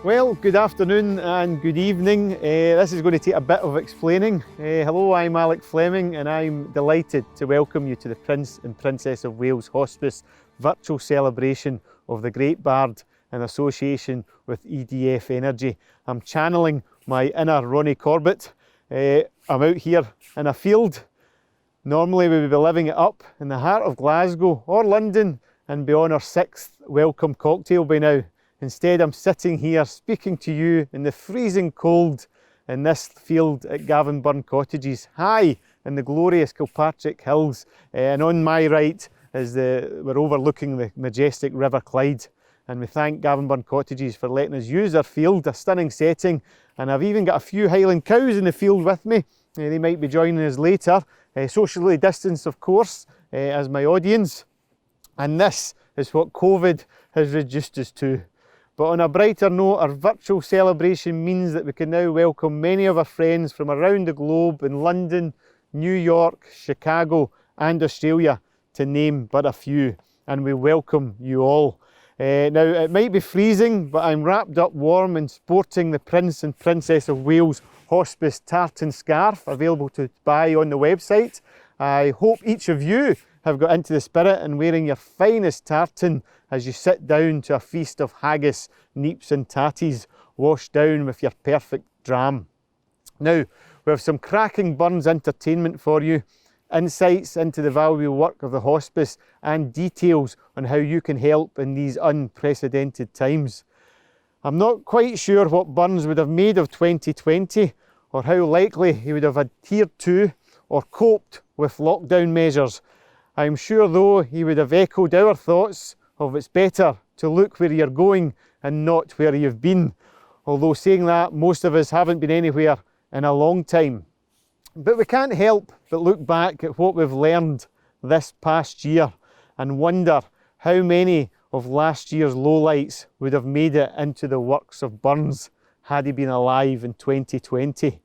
Well, good afternoon and good evening. This is going to take a bit of explaining. Hello, I'm Alec Fleming and I'm delighted to welcome you to the Prince and Princess of Wales Hospice virtual celebration of the Great Bard in association with EDF Energy. I'm channeling my inner Ronnie Corbett. I'm out here in a field. Normally we would be living it up in the heart of Glasgow or London and be on our 6th welcome cocktail by now. Instead, I'm sitting here speaking to you in the freezing cold in this field at Rabbie Burns Cottages, high in the glorious Kilpatrick Hills. And on my right is we're overlooking the majestic River Clyde. And we thank Rabbie Burns Cottages for letting us use their field, a stunning setting. And I've even got a few Highland cows in the field with me. They might be joining us later, socially distanced of course, as my audience. And this is what COVID has reduced us to. But on a brighter note, our virtual celebration means that we can now welcome many of our friends from around the globe in London, New York, Chicago and Australia, to name but a few. And we welcome you all. Now, it might be freezing, but I'm wrapped up warm and sporting the Prince and Princess of Wales Hospice tartan scarf, available to buy on the website. I hope each of you have got into the spirit and wearing your finest tartan as you sit down to a feast of haggis, neeps and tatties, washed down with your perfect dram. Now, we have some cracking Burns entertainment for you, insights into the valuable work of the hospice and details on how you can help in these unprecedented times. I'm not quite sure what Burns would have made of 2020 or how likely he would have adhered to or coped with lockdown measures. I'm sure though he would have echoed our thoughts of it's better to look where you're going and not where you've been. Although saying that, most of us haven't been anywhere in a long time. But we can't help but look back at what we've learned this past year and wonder how many of last year's lowlights would have made it into the works of Burns had he been alive in 2020.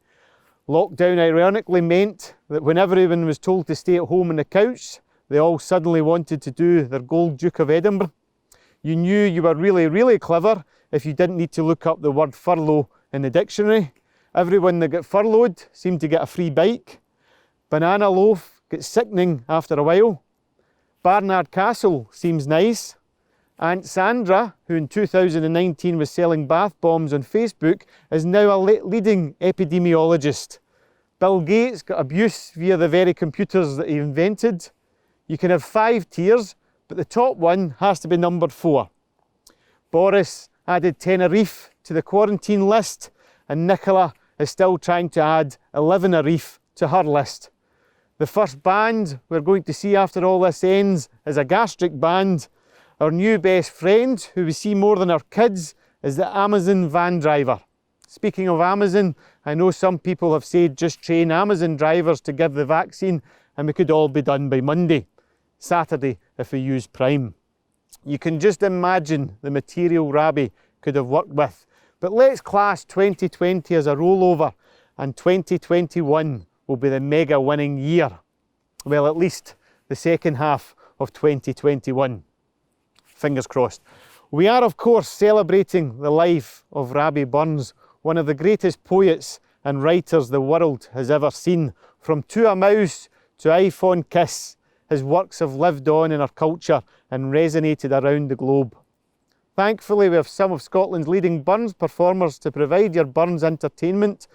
Lockdown ironically meant that when everyone was told to stay at home on the couch, they all suddenly wanted to do their Gold Duke of Edinburgh. You knew you were really, really clever if you didn't need to look up the word furlough in the dictionary. Everyone that got furloughed seemed to get a free bike. Banana loaf gets sickening after a while. Barnard Castle seems nice. Aunt Sandra, who in 2019 was selling bath bombs on Facebook, is now a leading epidemiologist. Bill Gates got abuse via the very computers that he invented. You can have 5 tiers, but the top one has to be numbered 4. Boris added Tenerife to the quarantine list, and Nicola is still trying to add 11erife to her list. The first band we're going to see after all this ends is a gastric band. Our new best friend, who we see more than our kids, is the Amazon van driver. Speaking of Amazon, I know some people have said just train Amazon drivers to give the vaccine and we could all be done by Monday. Saturday if we use Prime. You can just imagine the material Rabbie could have worked with. But let's class 2020 as a rollover and 2021 will be the mega winning year. Well, at least the second half of 2021. Fingers crossed. We are of course celebrating the life of Rabbie Burns, one of the greatest poets and writers the world has ever seen. From To a Mouse to iPhone Kiss, his works have lived on in our culture and resonated around the globe. Thankfully, we have some of Scotland's leading Burns performers to provide your Burns entertainment,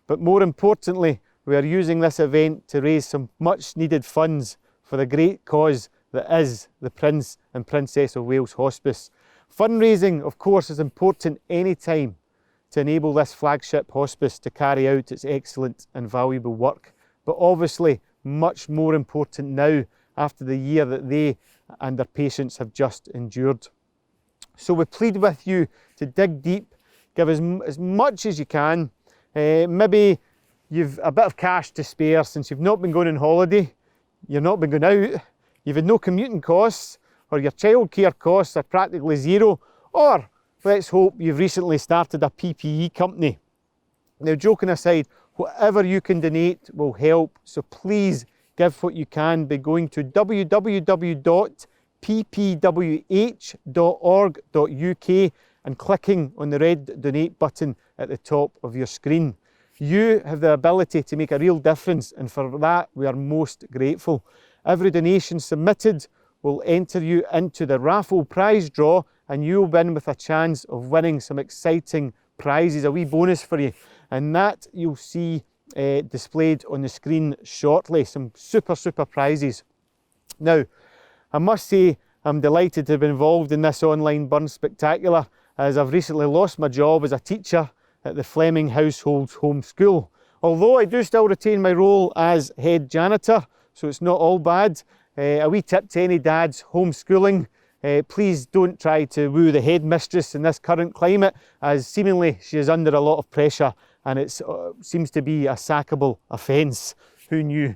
but more importantly, we are using this event to raise some much needed funds for the great cause that is the Prince and Princess of Wales Hospice. Fundraising, of course, is important any time to enable this flagship hospice to carry out its excellent and valuable work, but obviously much more important now after the year that they and their patients have just endured. So we plead with you to dig deep, give as much as you can. Maybe you've a bit of cash to spare since you've not been going on holiday, you've not been going out, You've had no commuting costs, or your childcare costs are practically zero, or let's hope you've recently started a PPE company. Now, joking aside, whatever you can donate will help, so please give what you can by going to www.ppwh.org.uk and clicking on the red donate button at the top of your screen. You have the ability to make a real difference, and for that we are most grateful. Every donation submitted will enter you into the raffle prize draw, and you'll win with a chance of winning some exciting prizes, a wee bonus for you, and that you'll see displayed on the screen shortly. Some super prizes. Now, I must say I'm delighted to have been involved in this online Burns Spectacular, as I've recently lost my job as a teacher at the Fleming Household Home School. Although I do still retain my role as head janitor, so it's not all bad. A wee tip to any dads homeschooling: please don't try to woo the headmistress in this current climate, as seemingly she is under a lot of pressure and it seems to be a sackable offence. Who knew?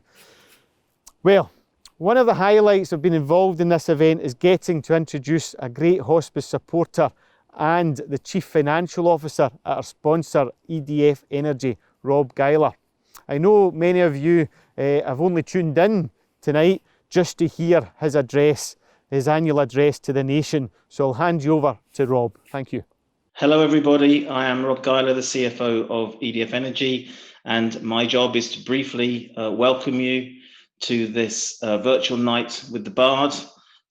Well, one of the highlights of being involved in this event is getting to introduce a great hospice supporter and the Chief Financial Officer at our sponsor EDF Energy, Rob Geiler. I know many of you have only tuned in tonight just to hear his address, his annual address to the nation, so I'll hand you over to Rob. Thank you. Hello everybody, I am Rob Geiler, the CFO of EDF Energy, and my job is to briefly welcome you to this virtual night with the Bard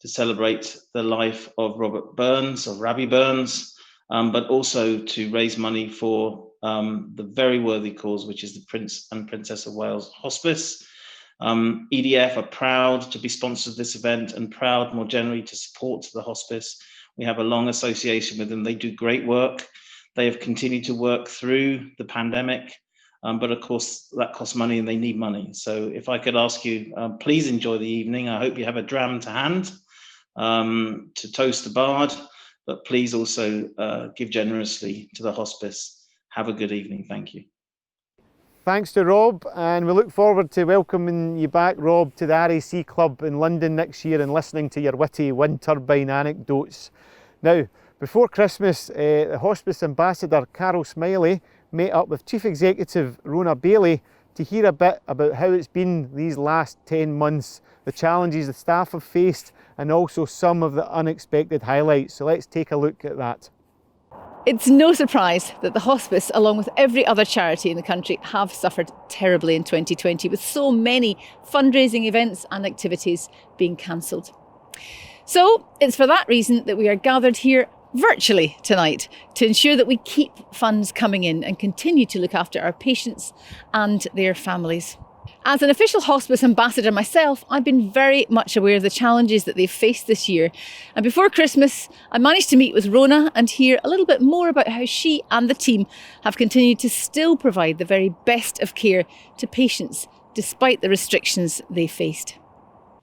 to celebrate the life of Rabbie Burns, but also to raise money for the very worthy cause, which is the Prince and Princess of Wales Hospice. EDF are proud to be sponsors of this event and proud more generally to support the hospice. We have a long association with them. They do great work. They have continued to work through the pandemic, but of course that costs money and they need money. So if I could ask you, please enjoy the evening. I hope you have a dram to hand to toast the Bard, but please also give generously to the hospice. Have a good evening. Thank you. Thanks to Rob, and we look forward to welcoming you back, Rob, to the RAC Club in London next year and listening to your witty wind turbine anecdotes. Now, before Christmas, the Hospice Ambassador Carol Smiley met up with Chief Executive Rona Bailey to hear a bit about how it's been these last 10 months, the challenges the staff have faced, and also some of the unexpected highlights. So let's take a look at that. It's no surprise that the hospice, along with every other charity in the country, have suffered terribly in 2020, with so many fundraising events and activities being cancelled. So it's for that reason that we are gathered here virtually tonight to ensure that we keep funds coming in and continue to look after our patients and their families. As an official hospice ambassador myself, I've been very much aware of the challenges that they've faced this year. And before Christmas, I managed to meet with Rona and hear a little bit more about how she and the team have continued to still provide the very best of care to patients, despite the restrictions they faced.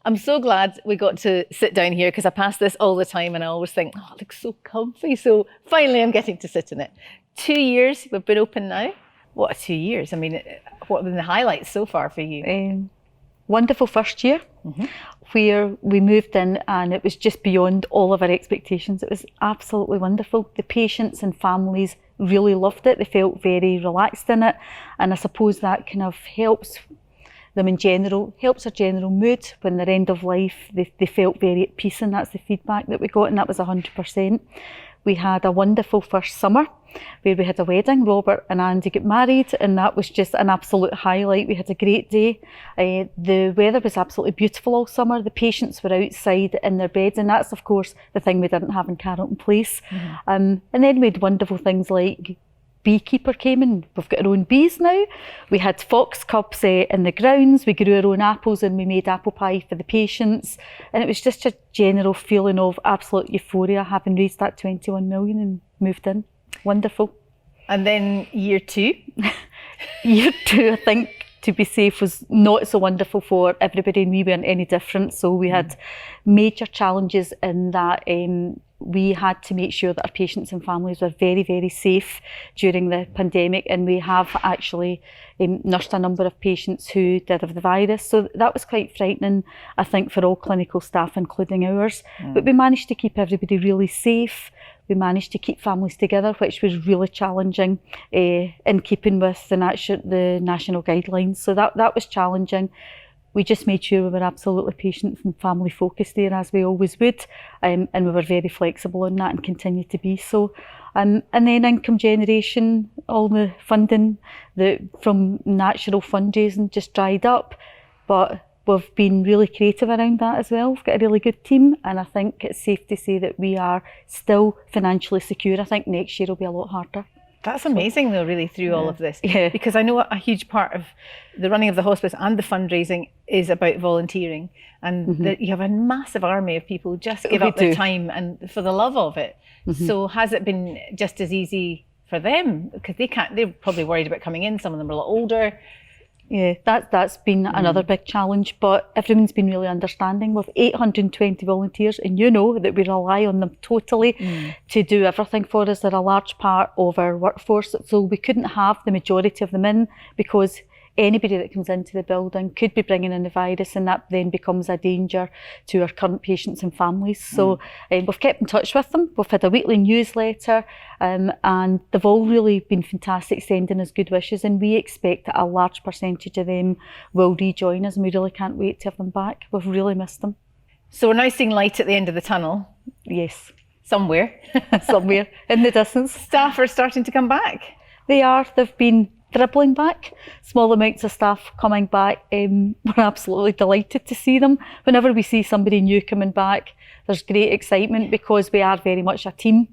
I'm so glad we got to sit down here, because I pass this all the time and I always think, oh, it looks so comfy. So finally I'm getting to sit in it. 2 years we've been open now. What, 2 years? I mean, what have been the highlights so far for you? Wonderful first year, where we moved in and it was just beyond all of our expectations. It was absolutely wonderful. The patients and families really loved it. They felt very relaxed in it, and I suppose that kind of helps them in general, helps their general mood when they're end of life. They felt very at peace, and that's the feedback that we got, and that was 100%. We had a wonderful first summer where we had a wedding. Robert and Andy got married, and that was just an absolute highlight. We had a great day. The weather was absolutely beautiful all summer. The patients were outside in their beds, and that's of course the thing we didn't have in Carlton Place. And then we had wonderful things like beekeeper came in. We've got our own bees now. We had fox cubs in the grounds. We grew our own apples and we made apple pie for the patients. And it was just a general feeling of absolute euphoria, having raised that 21 million and moved in. Wonderful. And then year two? Year two, I think, to be safe, was not so wonderful for everybody, and we weren't any different. So we had major challenges in that we had to make sure that our patients and families were very, very safe during the pandemic, and we have actually nursed a number of patients who did have the virus. So that was quite frightening, I think, for all clinical staff, including ours. But we managed to keep everybody really safe. We managed to keep families together, which was really challenging in keeping with the national guidelines. So that was challenging. We just made sure we were absolutely patient and family focused there, as we always would, and we were very flexible on that and continue to be so. And then income generation, all the funding from natural fundraising just dried up, but we've been really creative around that as well. We've got a really good team, and I think it's safe to say that we are still financially secure. I think next year will be a lot harder. That's amazing though, really, through all of this. Yeah. Because I know a huge part of the running of the hospice and the fundraising is about volunteering, and that you have a massive army of people who just give up their time and for the love of it. So has it been just as easy for them? Because they're probably worried about coming in. Some of them are a lot older. Yeah, that's been another big challenge, but everyone's been really understanding. With 820 volunteers, and you know that we rely on them totally to do everything for us. They're a large part of our workforce, so we couldn't have the majority of them in, because anybody that comes into the building could be bringing in the virus, and that then becomes a danger to our current patients and families. So we've kept in touch with them. We've had a weekly newsletter, and they've all really been fantastic, sending us good wishes, and we expect that a large percentage of them will rejoin us, and we really can't wait to have them back. We've really missed them. So we're now seeing light at the end of the tunnel. Yes. Somewhere. Somewhere in the distance. Staff are starting to come back. They are. They've been dribbling back, small amounts of staff coming back. We're absolutely delighted to see them. Whenever we see somebody new coming back, there's great excitement, because we are very much a team,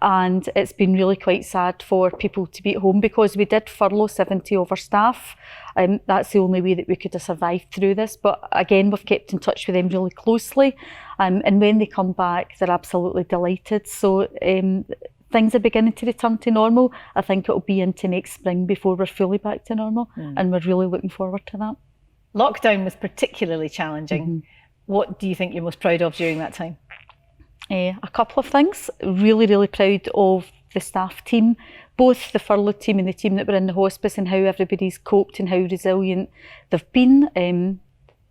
and it's been really quite sad for people to be at home, because we did furlough 70 of our staff. That's the only way that we could have survived through this, but again, we've kept in touch with them really closely, and when they come back, they're absolutely delighted. So things are beginning to return to normal. I think it'll be into next spring before we're fully back to normal, and we're really looking forward to that. Lockdown was particularly challenging. What do you think you're most proud of during that time? A couple of things. Really, really proud of the staff team, both the furloughed team and the team that were in the hospice, and how everybody's coped and how resilient they've been.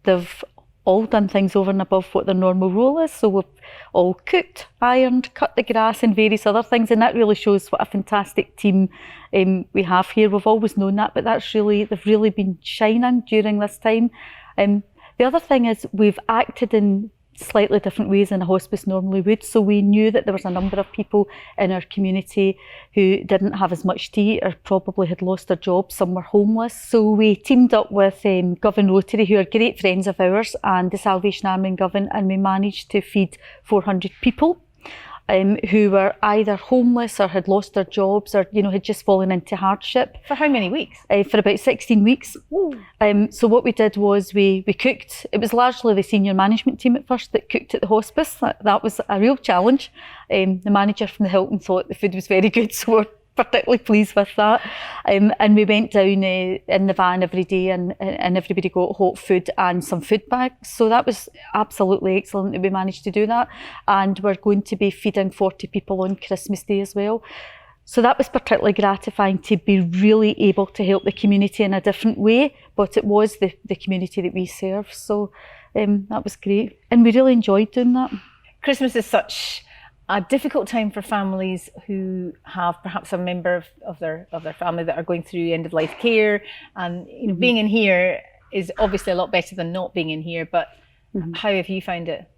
They've all done things over and above what their normal role is. So we've all cooked, ironed, cut the grass and various other things, and that really shows what a fantastic team we have here. We've always known that, but they've really been shining during this time. The other thing is we've acted in slightly different ways than a hospice normally would. So we knew that there was a number of people in our community who didn't have as much to eat, or probably had lost their jobs. Some were homeless. So we teamed up with Govan Rotary, who are great friends of ours, and the Salvation Army in Govan, and we managed to feed 400 people who were either homeless or had lost their jobs, or had just fallen into hardship. For how many weeks? For about 16 weeks. So what we did was we cooked. It was largely the senior management team at first that cooked at the hospice. That was a real challenge. The manager from the Hilton thought the food was very good, so we're particularly pleased with that. And we went down in the van every day, and everybody got hot food and some food bags. So that was absolutely excellent that we managed to do that. And we're going to be feeding 40 people on Christmas Day as well. So that was particularly gratifying, to be really able to help the community in a different way, but it was the community that we serve. So that was great, and we really enjoyed doing that. Christmas is such a difficult time for families who have perhaps a member of their family that are going through end of life care, and being in here is obviously a lot better than not being in here, but how have you found it?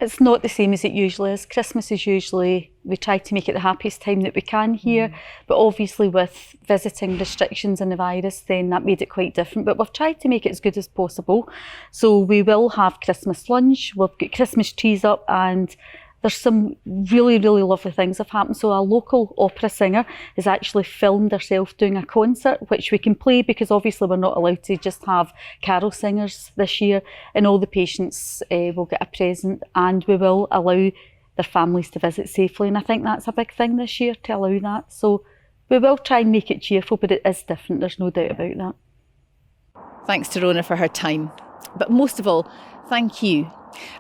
It's not the same as it usually is. Christmas is usually, we try to make it the happiest time that we can here, but obviously with visiting restrictions and the virus, then that made it quite different. But we've tried to make it as good as possible. So we will have Christmas lunch, we've got Christmas trees up, and there's some really, really lovely things have happened. So a local opera singer has actually filmed herself doing a concert, which we can play, because obviously we're not allowed to just have carol singers this year, and all the patients will get a present, and we will allow their families to visit safely. And I think that's a big thing this year, to allow that. So we will try and make it cheerful, but it is different, there's no doubt about that. Thanks to Rona for her time. But most of all, thank you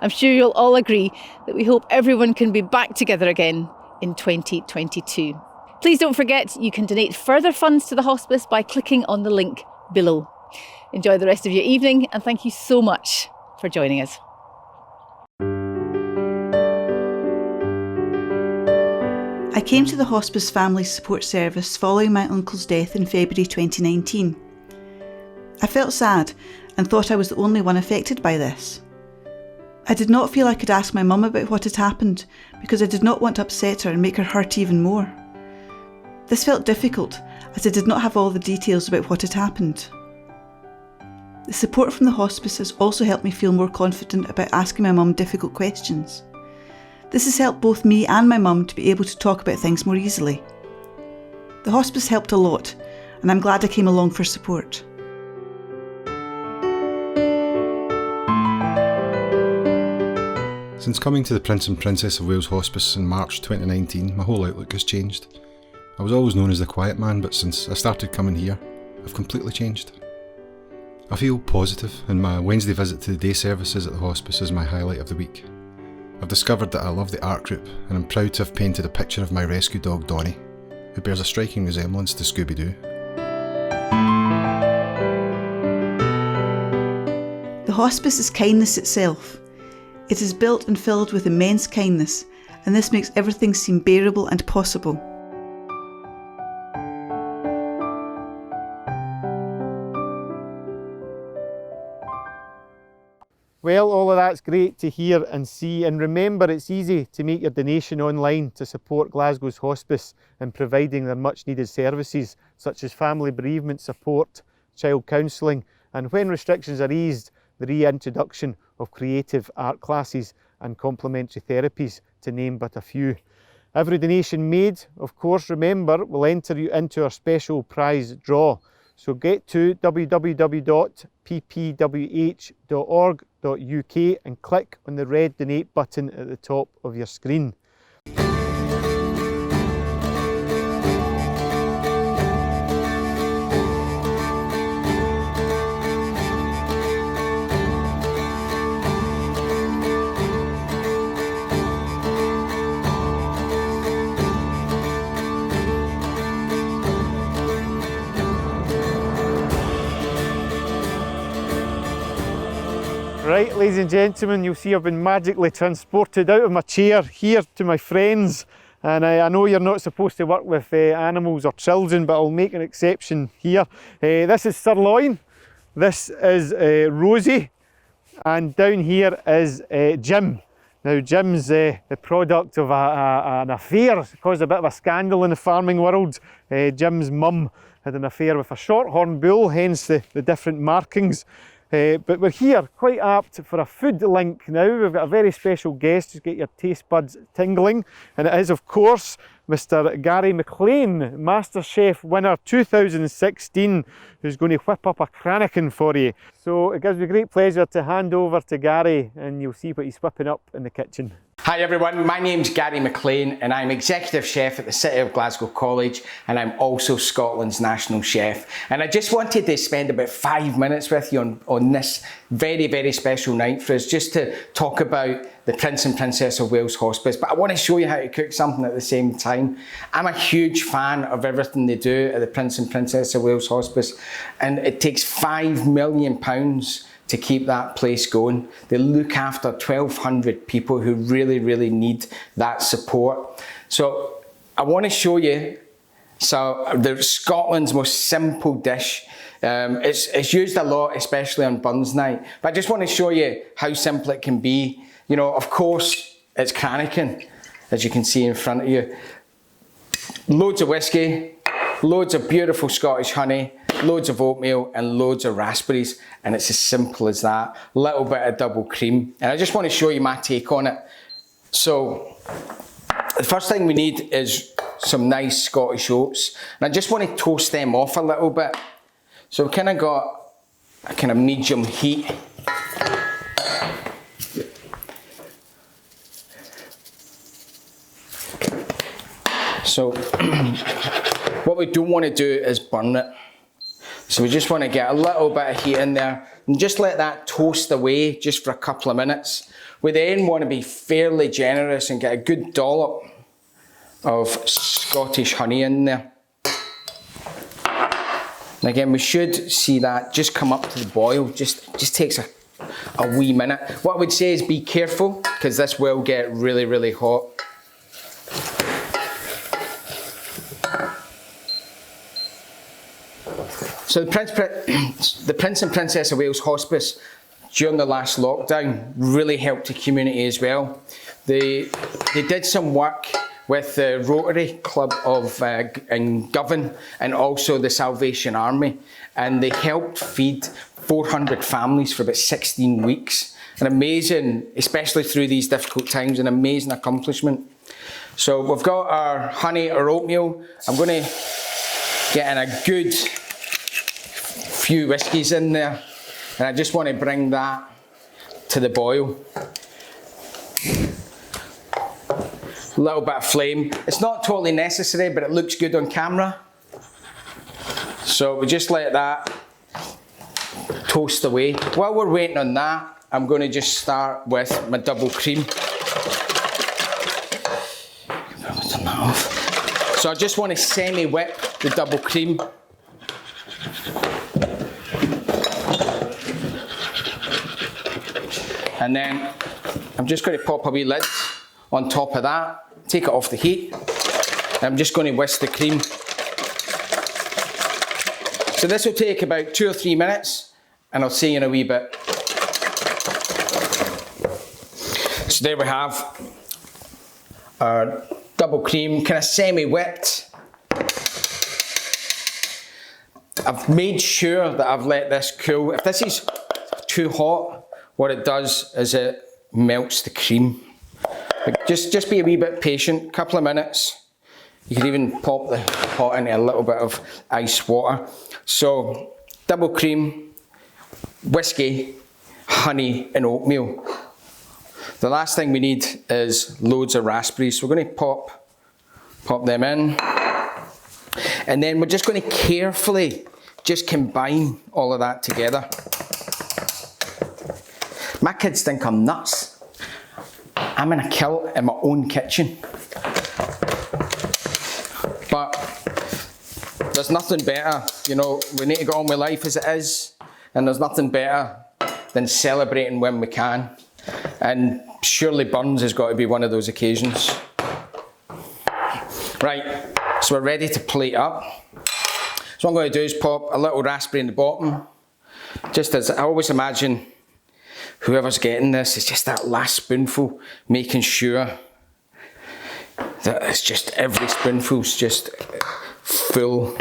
I'm sure you'll all agree that we hope everyone can be back together again in 2022. Please don't forget you can donate further funds to the hospice by clicking on the link below. Enjoy the rest of your evening and thank you so much for joining us. I came to the Hospice Family Support Service following my uncle's death in February 2019. I felt sad and thought I was the only one affected by this. I did not feel I could ask my mum about what had happened because I did not want to upset her and make her hurt even more. This felt difficult as I did not have all the details about what had happened. The support from the hospice has also helped me feel more confident about asking my mum difficult questions. This has helped both me and my mum to be able to talk about things more easily. The hospice helped a lot, and I'm glad I came along for support. Since coming to the Prince and Princess of Wales Hospice in March 2019, my whole outlook has changed. I was always known as the quiet man, but since I started coming here, I've completely changed. I feel positive, and my Wednesday visit to the day services at the hospice is my highlight of the week. I've discovered that I love the art group, and I'm proud to have painted a picture of my rescue dog Donnie, who bears a striking resemblance to Scooby-Doo. The hospice is kindness itself. It is built and filled with immense kindness, and this makes everything seem bearable and possible. Well, all of that's great to hear and see, and remember it's easy to make your donation online to support Glasgow's hospice in providing their much needed services such as family bereavement support, child counselling, and when restrictions are eased, the reintroduction of creative art classes and complementary therapies, to name but a few. Every donation made, of course, remember, will enter you into our special prize draw. So get to www.ppwh.org.uk and click on the red donate button at the top of your screen. Right, ladies and gentlemen, you'll see I've been magically transported out of my chair here to my friends, and I know you're not supposed to work with animals or children, but I'll make an exception here. This is Sirloin, this is Rosie, and down here is Jim. Now Jim's the product of an affair. It caused a bit of a scandal in the farming world. Jim's mum had an affair with a shorthorn bull, hence the different markings. But we're here, quite apt for a food link now. We've got a very special guest who's got your taste buds tingling, and it is, of course, Mr. Gary McLean, MasterChef winner 2016, who's going to whip up a Cranachan for you. So it gives me great pleasure to hand over to Gary, and you'll see what he's whipping up in the kitchen. Hi everyone, my name's Gary McLean and I'm Executive Chef at the City of Glasgow College, and I'm also Scotland's National Chef. And I just wanted to spend about 5 minutes with you on this very, very special night for us, just to talk about the Prince and Princess of Wales Hospice, but I want to show you how to cook something at the same time. I'm a huge fan of everything they do at the Prince and Princess of Wales Hospice, and it takes £5 million to keep that place going. They look after 1,200 people who really, really need that support. So I want to show you Scotland's most simple dish. It's used a lot, especially on Burns night, but I just want to show you how simple it can be. You know, of course, it's Cranachan, as you can see in front of you. Loads of whiskey, loads of beautiful Scottish honey, loads of oatmeal and loads of raspberries, and it's as simple as that. A little bit of double cream, and I just want to show you my take on it. So the first thing we need is some nice Scottish oats, and I just want to toast them off a little bit. So we've kind of got a kind of medium heat. So what we don't want to do is burn it. So we just want to get a little bit of heat in there and just let that toast away just for a couple of minutes. We then want to be fairly generous and get a good dollop of Scottish honey in there. And again, we should see that just come up to the boil. Just takes a wee minute. What I would say is be careful, because this will get really, really hot. So the Prince and Princess of Wales Hospice during the last lockdown really helped the community as well. They did some work with the Rotary Club in Govan and also the Salvation Army, and they helped feed 400 families for about 16 weeks. An amazing, especially through these difficult times, an amazing accomplishment. So we've got our honey, our oatmeal. I'm going to get in a good few whiskies in there, and I just want to bring that to the boil. A little bit of flame. It's not totally necessary, but it looks good on camera. So we just let that toast away. While we're waiting on that, I'm going to just start with my double cream. Turn that off. So I just want to semi-whip the double cream. And then I'm just going to pop a wee lid on top of that, take it off the heat. And I'm just going to whisk the cream. So this will take about 2 or 3 minutes, and I'll see you in a wee bit. So there we have our double cream, kind of semi-whipped. I've made sure that I've let this cool. If this is too hot, what it does is it melts the cream. But just be a wee bit patient, couple of minutes. You could even pop the pot into a little bit of ice water. So, double cream, whiskey, honey and oatmeal. The last thing we need is loads of raspberries. So we're going to pop them in. And then we're just going to carefully just combine all of that together. My kids think I'm nuts. I'm in a kilt in my own kitchen. But there's nothing better, you know, we need to get on with life as it is, and there's nothing better than celebrating when we can. And surely Burns has got to be one of those occasions. Right, so we're ready to plate up. So what I'm going to do is pop a little raspberry in the bottom. Just as I always imagine, whoever's getting this, it's just that last spoonful, making sure that it's just every spoonful's just full.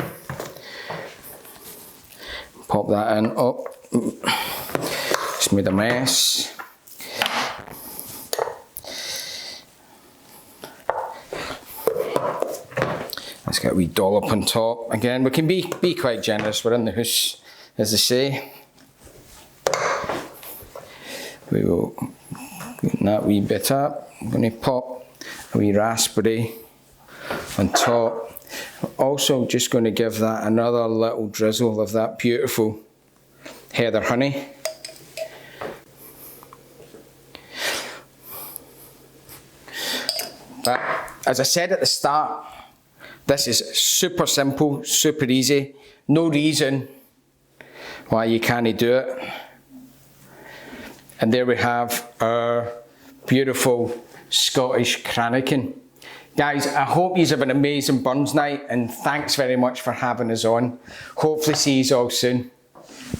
Pop that in. Oh, just made a mess. Let's get a wee dollop on top. Again, we can be quite generous. We're in the house, as they say. We will get that wee bit up. I'm going to pop a wee raspberry on top. I'm also just going to give that another little drizzle of that beautiful heather honey. But as I said at the start, this is super simple, super easy. No reason why you can't do it. And there we have our beautiful Scottish Cranachan. Guys, I hope you have an amazing Burns night, and thanks very much for having us on. Hopefully see you all soon.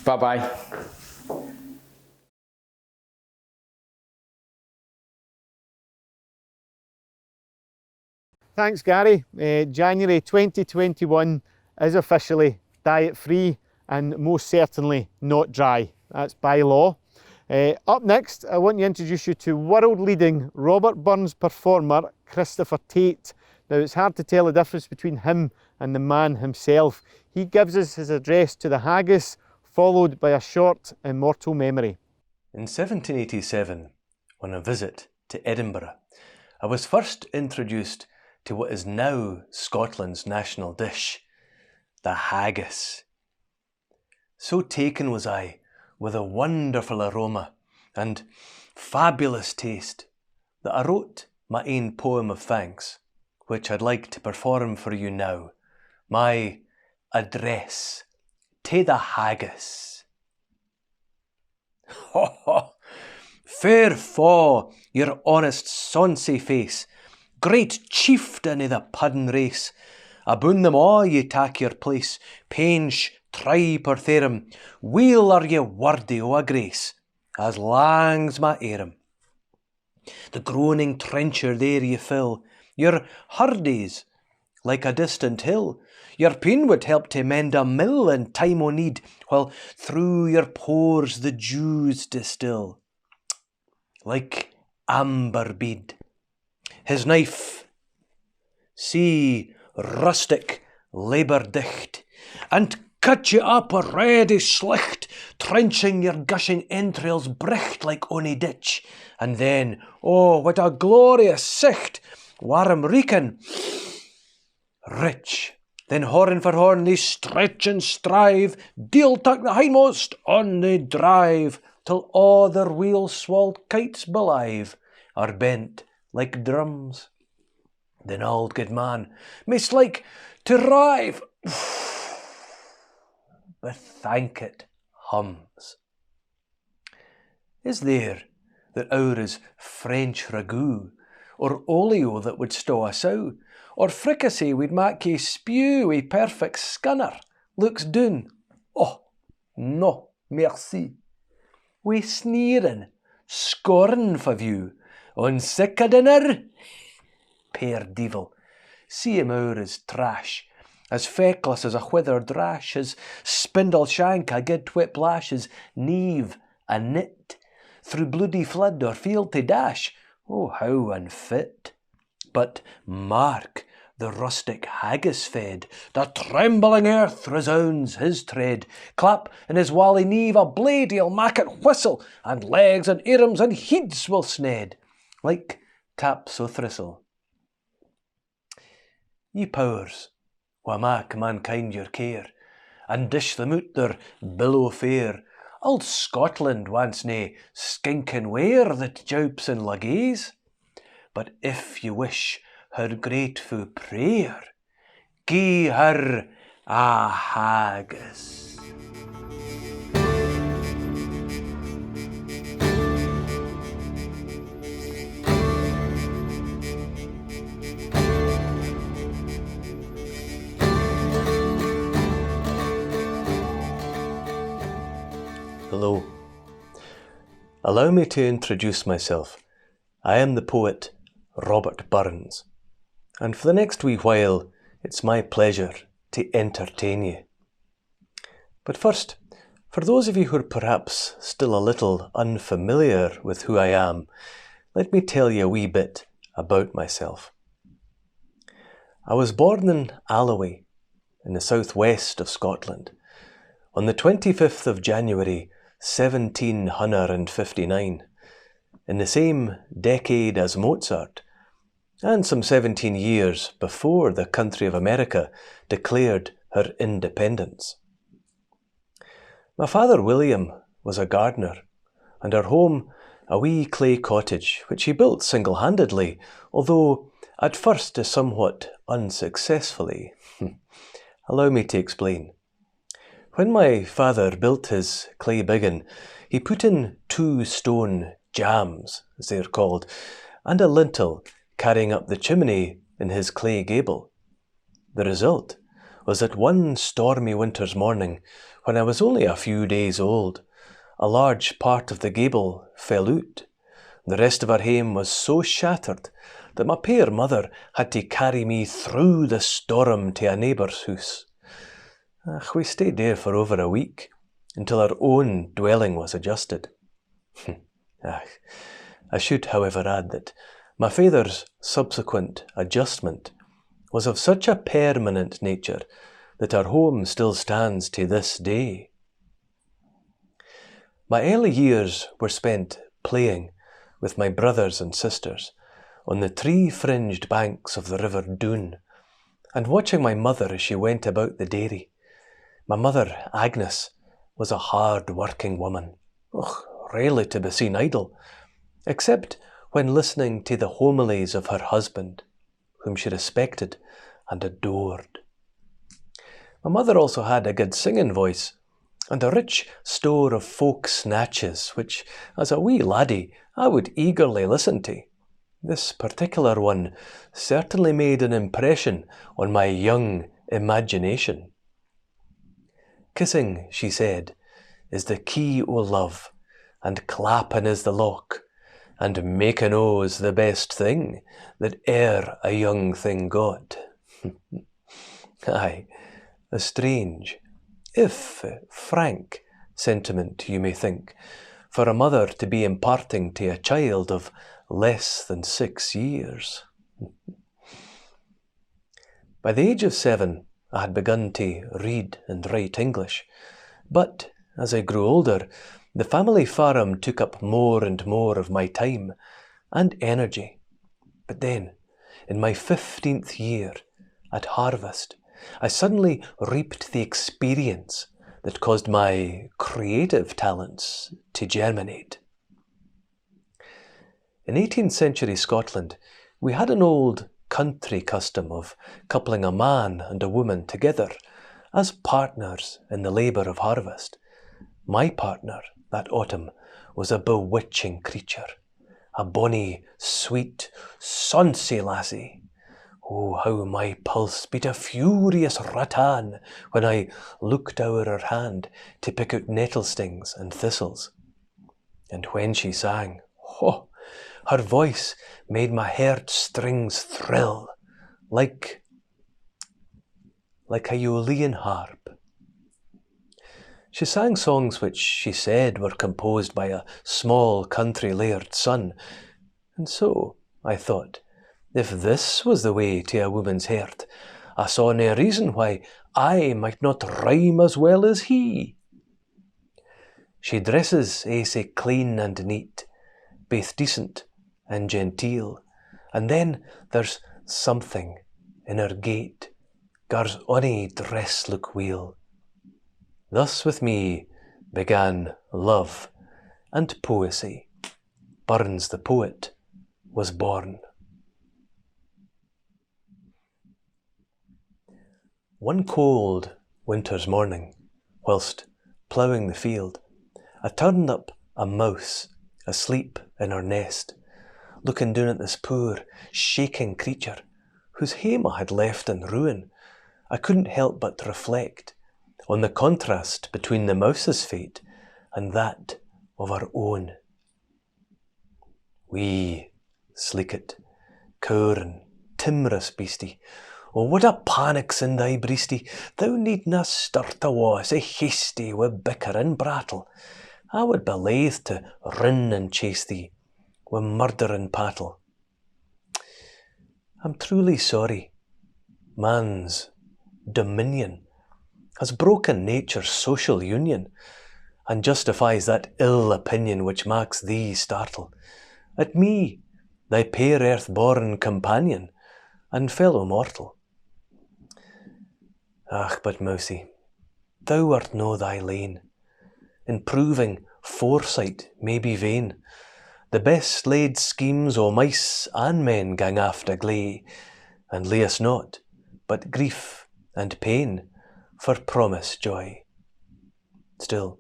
Bye-bye. Thanks, Gary. January 2021 is officially diet-free and most certainly not dry. That's by law. Up next, I want to introduce you to world-leading Robert Burns performer, Christopher Tate. Now, it's hard to tell the difference between him and the man himself. He gives us his address to the haggis, followed by a short immortal memory. In 1787, on a visit to Edinburgh, I was first introduced to what is now Scotland's national dish, the haggis. So taken was I with a wonderful aroma and fabulous taste that I wrote my own poem of thanks, which I'd like to perform for you now. My address to the haggis. Ho ho! Fair fa, your honest sonsy face, great chieftain of the puddin' race. Aboon them all ye tak your place, Painch, tribe or therum, weel are ye worthy o' a grace, as lang's my airum. The groaning trencher there ye fill, your hurdies like a distant hill. Your pain would help to mend a mill in time o' need, while through your pores the dews distill, like amber bead. His knife, see, rustic, labour dicht, and cut you up a ready slicht, trenching your gushing entrails bricht like ony ditch, and then, oh, what a glorious sicht, warm reeking, rich. Then horn for horn they stretch and strive, deal tuck the hindmost, on they drive, till all their wheel-swalled kites belive are bent like drums. Then auld good man mayst like to rive, but thank it hums. Is there that ours is French ragout, or olio that would stow a sow, or fricassee we'd mak ye spew a perfect scunner, looks doon? Oh, no, merci. We sneerin', scorn for you, on sick a dinner? Pear devil, see him ower his trash, as feckless as a withered rash, his spindle shank a good whiplash, his neve a knit, through bloody flood or field to dash. Oh, how unfit! But mark the rustic haggis fed, the trembling earth resounds his tread. Clap in his wally neve a blade, he'll mak it whistle, and legs and arms and heads will sned, like taps o' thistle. Ye powers, wha mak mankind your care, and dish them out their billow fare, auld Scotland wants nae skinking ware that jaups in lagaze. But if you wish her grateful prayer, gie her a haggis. Hello. Allow me to introduce myself. I am the poet Rabbie Burns, and for the next wee while it's my pleasure to entertain you. But first, for those of you who are perhaps still a little unfamiliar with who I am, let me tell you a wee bit about myself. I was born in Alloway, in the southwest of Scotland, on the 25th of January 1759, in the same decade as Mozart, and some 17 years before the country of America declared her independence. My father William was a gardener, and our home a wee clay cottage which he built single-handedly, although at first somewhat unsuccessfully. Allow me to explain. When my father built his clay biggin, he put in 2 stone jams, as they are called, and a lintel carrying up the chimney in his clay gable. The result was that one stormy winter's morning, when I was only a few days old, a large part of the gable fell out. The rest of our hame was so shattered that my puir mother had to carry me through the storm to a neighbour's house. We stayed there for over a week, until our own dwelling was adjusted. I should, however, add that my father's subsequent adjustment was of such a permanent nature that our home still stands to this day. My early years were spent playing with my brothers and sisters on the tree-fringed banks of the River Doon, and watching my mother as she went about the dairy. My mother, Agnes, was a hard-working woman, rarely to be seen idle, except when listening to the homilies of her husband, whom she respected and adored. My mother also had a good singing voice, and a rich store of folk snatches, which, as a wee laddie, I would eagerly listen to. This particular one certainly made an impression on my young imagination. Kissing, she said, is the key o' love, and clapping is the lock, and making o's the best thing that e'er a young thing got. Aye, a strange, if frank, sentiment, you may think, for a mother to be imparting to a child of less than 6 years. By the age of 7, I had begun to read and write English, but as I grew older, the family farm took up more and more of my time and energy. But then, in my 15th year, at harvest, I suddenly reaped the experience that caused my creative talents to germinate. In 18th century Scotland, we had an old country custom of coupling a man and a woman together as partners in the labour of harvest. My partner that autumn was a bewitching creature, a bonny, sweet, sonsy lassie. Oh, how my pulse beat a furious rattan when I looked over her hand to pick out nettle stings and thistles. And when she sang, her voice made my heartstrings thrill like a Aeolian harp. She sang songs which she said were composed by a small country laird's son, and so, I thought, if this was the way to a woman's heart, I saw nae reason why I might not rhyme as well as he. She dresses sae clean and neat, baith decent and genteel, and then there's something in her gait gars ony dress look weel. Thus with me began love and poesy. Burns the poet was born. One cold winter's morning, whilst ploughing the field, I turned up a mouse asleep in her nest, looking down at this poor, shaking creature, whose hame I had left in ruin. I couldn't help but reflect on the contrast between the mouse's fate and that of our own. Wee, sleekit, cowrin, timorous beastie, oh, what a panic's in thy breastie, thou needna start awa sae hasty wi' bicker and brattle. I would be laith to run and chase thee wi' murder and pattle. I'm truly sorry. Man's dominion has broken nature's social union, and justifies that ill opinion which makes thee startle at me, thy pair earth-born companion and fellow mortal. But mousie, thou art no thy lane. In proving foresight may be vain. The best laid schemes o' mice and men gang after gley, and lay us not, but grief and pain for promise joy. Still,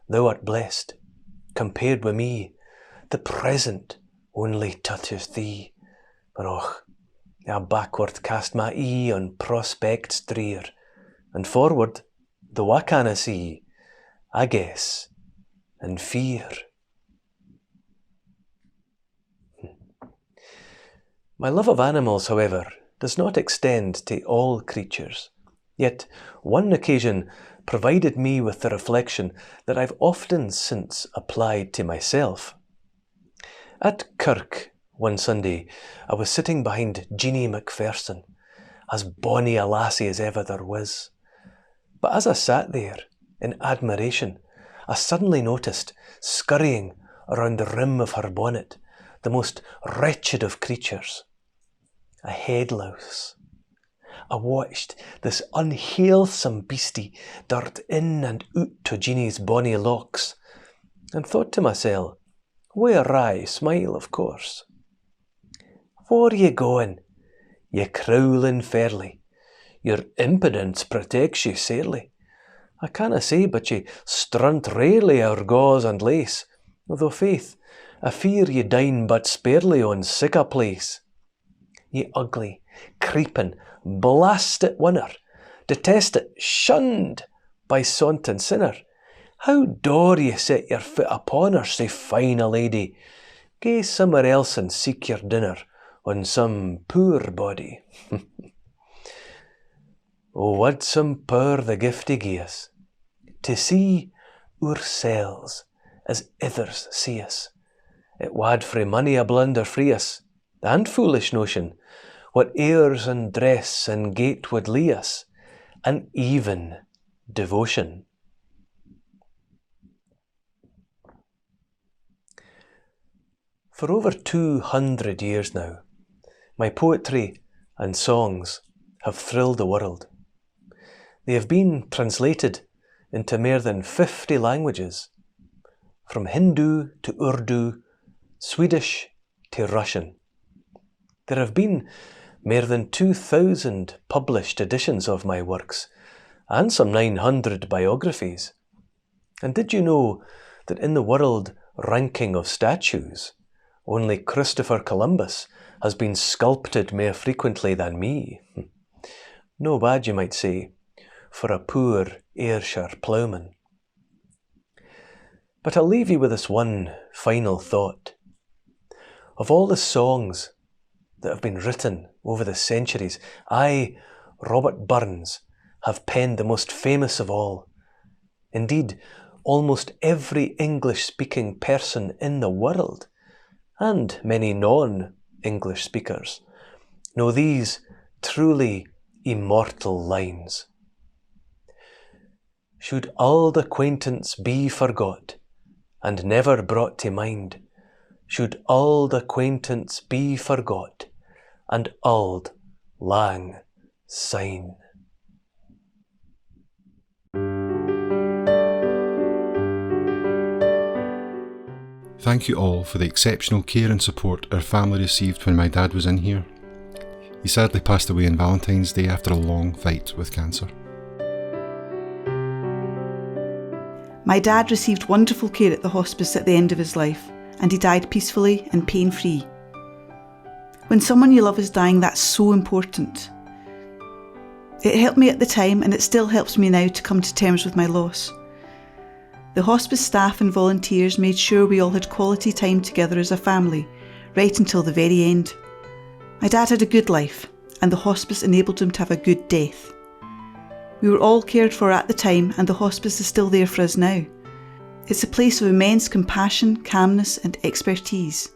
thou art blessed, compared wi' me. The present only toucheth thee. But I backward cast my ee on prospects drear, and forward, though I canna see, I guess and fear. My love of animals, however, does not extend to all creatures. Yet one occasion provided me with the reflection that I've often since applied to myself. At kirk one Sunday, I was sitting behind Jeanie Macpherson, as bonny a lassie as ever there was. But as I sat there, in admiration, I suddenly noticed, scurrying around the rim of her bonnet, the most wretched of creatures, a head louse. I watched this unhealthsome beastie dart in and out to Jeannie's bonny locks, and thought to mysel, wi' a wry smile, of course, "Where ye goin', ye crowlin' fairly? Your impudence protects ye sairly. I canna say but ye strunt rarely o'er gauze and lace, though faith, I fear ye dine but sparely on sic a place. Ye ugly, creepin', blastit winner, detested, shunned by sont and sinner, how dare ye set your foot upon her, sae fine a lady? Gae somewhere else and seek your dinner on some poor body." O wad some power the gift he gie us, to see ourselves as others see us. It wad frae mony a blunder free us, and foolish notion, what airs and dress and gait would lee us, and even devotion. For over 200 years now, my poetry and songs have thrilled the world. They have been translated into more than 50 languages, from Hindu to Urdu, Swedish to Russian. There have been more than 2,000 published editions of my works, and some 900 biographies. And did you know that in the world ranking of statues, only Christopher Columbus has been sculpted more frequently than me? No bad, you might say, for a poor Ayrshire ploughman. But I'll leave you with this one final thought. Of all the songs that have been written over the centuries, I, Rabbie Burns, have penned the most famous of all. Indeed, almost every English-speaking person in the world, and many non-English speakers, know these truly immortal lines. Should auld acquaintance be forgot, and never brought to mind, should auld acquaintance be forgot, and auld lang syne. Thank you all for the exceptional care and support our family received when my dad was in here. He sadly passed away on Valentine's Day after a long fight with cancer. My dad received wonderful care at the hospice at the end of his life, and he died peacefully and pain-free. When someone you love is dying, that's so important. It helped me at the time, and it still helps me now to come to terms with my loss. The hospice staff and volunteers made sure we all had quality time together as a family, right until the very end. My dad had a good life, and the hospice enabled him to have a good death. We were all cared for at the time, and the hospice is still there for us now. It's a place of immense compassion, calmness and expertise.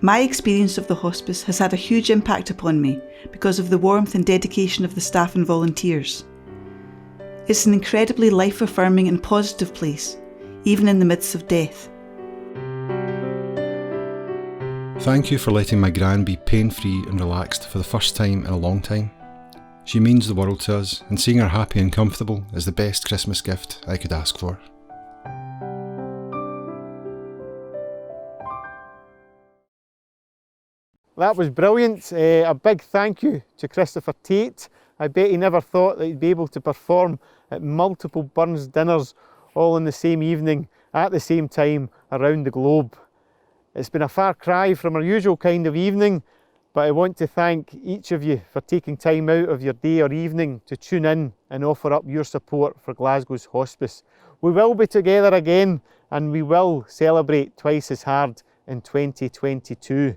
My experience of the hospice has had a huge impact upon me because of the warmth and dedication of the staff and volunteers. It's an incredibly life-affirming and positive place, even in the midst of death. Thank you for letting my gran be pain-free and relaxed for the first time in a long time. She means the world to us, and seeing her happy and comfortable is the best Christmas gift I could ask for. That was brilliant. A big thank you to Christopher Tate. I bet he never thought that he'd be able to perform at multiple Burns dinners all in the same evening at the same time around the globe. It's been a far cry from our usual kind of evening, but I want to thank each of you for taking time out of your day or evening to tune in and offer up your support for Glasgow's hospice. We will be together again, and we will celebrate twice as hard in 2022.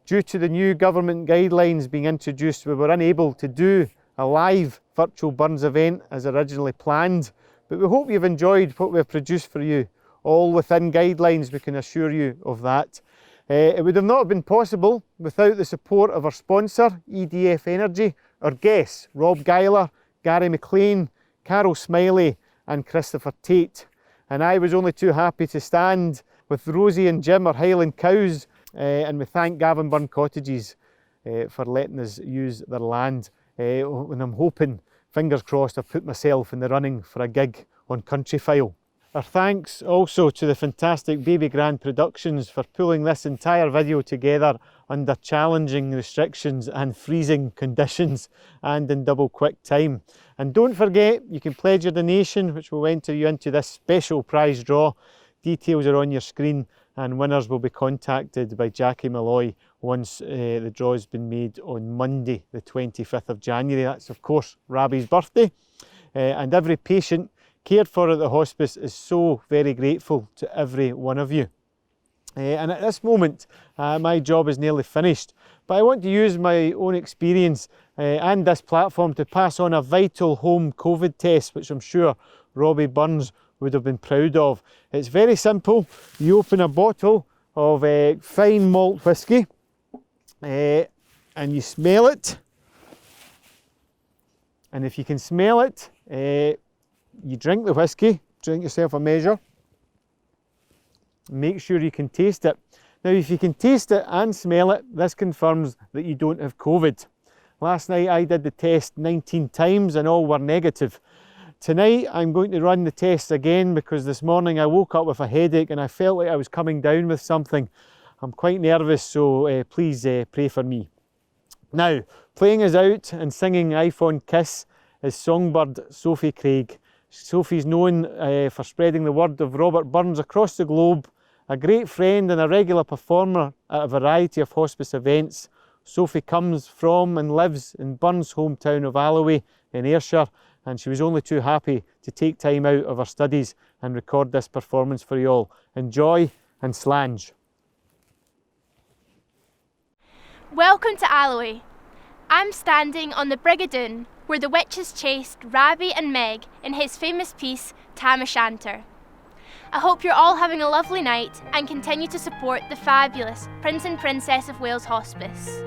Due to the new government guidelines being introduced, we were unable to do a live virtual Burns event as originally planned, but we hope you've enjoyed what we've produced for you, all within guidelines, we can assure you of that. It would have not been possible without the support of our sponsor, EDF Energy, our guests, Rob Guyler, Gary McLean, Carol Smiley and Christopher Tate. And I was only too happy to stand with Rosie and Jim, our Highland cows, and we thank Gavin Burn Cottages for letting us use their land. and I'm hoping, fingers crossed, I've put myself in the running for a gig on Countryfile. Our thanks also to the fantastic Baby Grand Productions for pulling this entire video together under challenging restrictions and freezing conditions and in double quick time. And don't forget, you can pledge your donation, which will enter you into this special prize draw. Details are on your screen and winners will be contacted by Jackie Malloy once the draw has been made on Monday the 25th of January. That's of course Rabbie's birthday, and every patient cared for at the hospice is so very grateful to every one of you. And at this moment, my job is nearly finished, but I want to use my own experience and this platform to pass on a vital home COVID test, which I'm sure Rabbie Burns would have been proud of. It's very simple. You open a bottle of fine malt whisky and you smell it. And if you can smell it, you drink the whisky, drink yourself a measure. Make sure you can taste it. Now, if you can taste it and smell it, this confirms that you don't have COVID. Last night I did the test 19 times and all were negative. Tonight I'm going to run the test again because this morning I woke up with a headache and I felt like I was coming down with something. I'm quite nervous, so please pray for me. Now, playing us out and singing iPhone Kiss is songbird Sophie Craig. Sophie's known for spreading the word of Robert Burns across the globe, a great friend and a regular performer at a variety of hospice events. Sophie comes from and lives in Burns' hometown of Alloway in Ayrshire, and she was only too happy to take time out of her studies and record this performance for you all. Enjoy and slange. Welcome to Alloway. I'm standing on the Brigadoon where the witches chased Rabbie and Meg in his famous piece Tam O'Shanter. I hope you're all having a lovely night and continue to support the fabulous Prince and Princess of Wales Hospice.